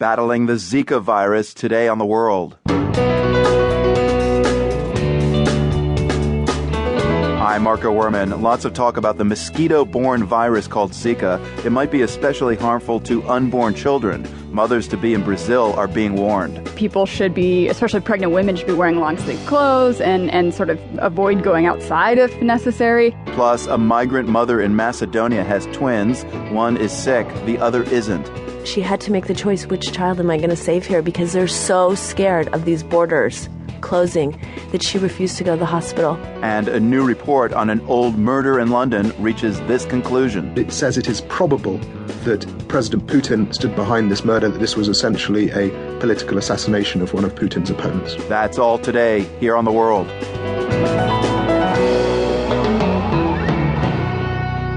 Battling the Zika virus today on the world. I'm Marco Werman. Lots of talk about the mosquito-borne virus called Zika. It might be especially harmful to unborn children. Mothers-to-be in Brazil are being warned. People should be, especially pregnant women, should be wearing long-sleeve clothes and sort of avoid going outside if necessary. Plus, a migrant mother in Macedonia has twins. One is sick, the other isn't. She had to make the choice, which child am I going to save here? Because they're so scared of these borders closing that she refused to go to the hospital. And a new report on an old murder in London reaches this conclusion. It says it is probable that President Putin stood behind this murder, that this was essentially a political assassination of one of Putin's opponents. That's all today here on The World.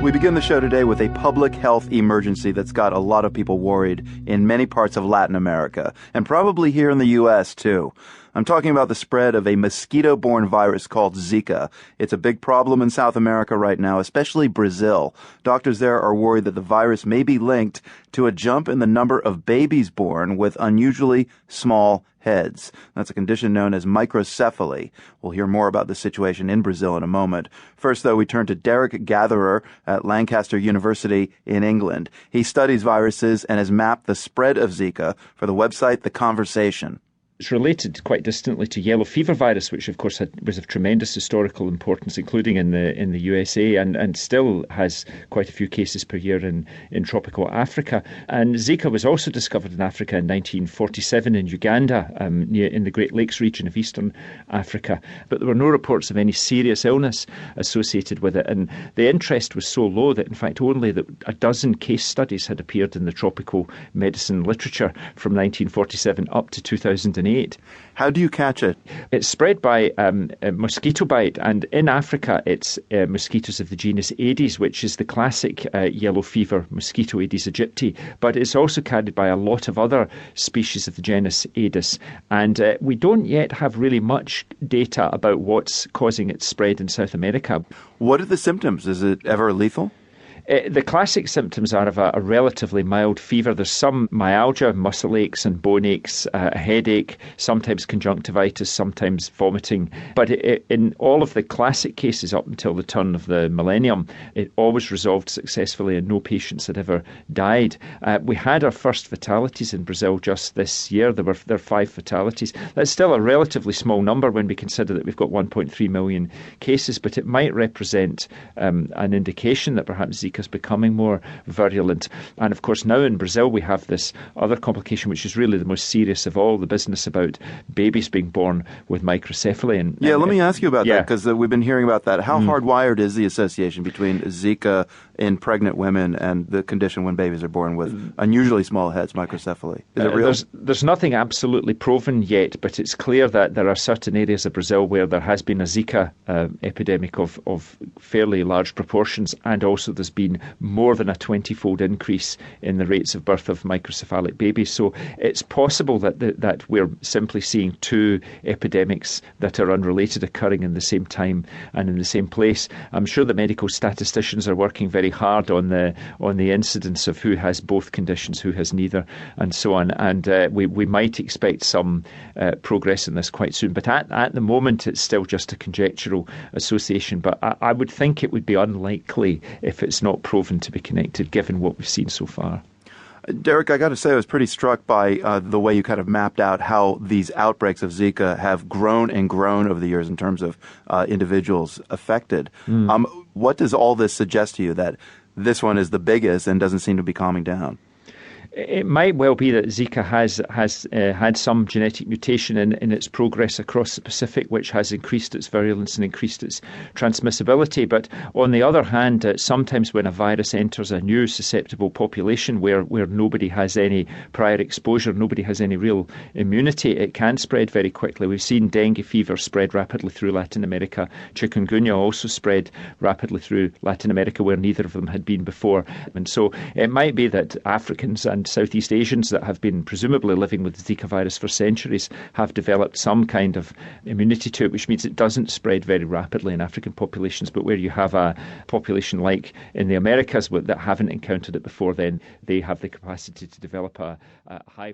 We begin the show today with a public health emergency that's got a lot of people worried in many parts of Latin America, and probably here in the U.S., too. I'm talking about the spread of a mosquito-borne virus called Zika. It's a big problem in South America right now, especially Brazil. Doctors there are worried that the virus may be linked to a jump in the number of babies born with unusually small heads. That's a condition known as microcephaly. We'll hear more about the situation in Brazil in a moment. First, though, we turn to Derek Gatherer at Lancaster University in England. He studies viruses and has mapped the spread of Zika for the website The Conversation. It's related quite distantly to yellow fever virus, which of course was of tremendous historical importance, including in the USA, and still has quite a few cases per year in tropical Africa. And Zika was also discovered in Africa in 1947 in Uganda, in the Great Lakes region of eastern Africa. But there were no reports of any serious illness associated with it. And the interest was so low that, in fact, only a dozen case studies had appeared in the tropical medicine literature from 1947 up to 2008. How do you catch it? It's spread by a mosquito bite, and in Africa it's mosquitoes of the genus Aedes, which is the classic yellow fever mosquito, Aedes aegypti, but it's also carried by a lot of other species of the genus Aedes, and we don't yet have really much data about what's causing its spread in South America. What are the symptoms? Is it ever lethal? The classic symptoms are of a relatively mild fever. There's some myalgia, muscle aches and bone aches, a headache, sometimes conjunctivitis, sometimes vomiting. But in all of the classic cases up until the turn of the millennium, it always resolved successfully and no patients had ever died. We had our first fatalities in Brazil just this year. There are 5 fatalities. That's still a relatively small number when we consider that we've got 1.3 million cases, but it might represent an indication that perhaps Zika is becoming more virulent. And of course now in Brazil we have this other complication, which is really the most serious of all, the business about babies being born with microcephaly. Let me ask you about that, because we've been hearing about that. How hardwired is the association between Zika in pregnant women and the condition when babies are born with unusually small heads, microcephaly? Is it real? There's nothing absolutely proven yet, but it's clear that there are certain areas of Brazil where there has been a Zika epidemic of fairly large proportions, and also there's been more than a 20-fold increase in the rates of birth of microcephalic babies. So it's possible that we're simply seeing 2 epidemics that are unrelated occurring in the same time and in the same place. I'm sure the medical statisticians are working very hard on the incidence of who has both conditions, who has neither, and so on. And we might expect some progress in this quite soon. But at the moment, it's still just a conjectural association. But I would think it would be unlikely if it's not proven to be connected, given what we've seen so far. Derek, I got to say I was pretty struck by the way you kind of mapped out how these outbreaks of Zika have grown and grown over the years in terms of individuals affected. What does all this suggest to you, that this one is the biggest and doesn't seem to be calming down? It might well be that Zika has had some genetic mutation in its progress across the Pacific, which has increased its virulence and increased its transmissibility. But on the other hand, sometimes when a virus enters a new susceptible population where nobody has any prior exposure, nobody has any real immunity, it can spread very quickly. We've seen dengue fever spread rapidly through Latin America. Chikungunya also spread rapidly through Latin America, where neither of them had been before. And so it might be that Africans and Southeast Asians that have been presumably living with the Zika virus for centuries have developed some kind of immunity to it, which means it doesn't spread very rapidly in African populations. But where you have a population like in the Americas that haven't encountered it before, then they have the capacity to develop a high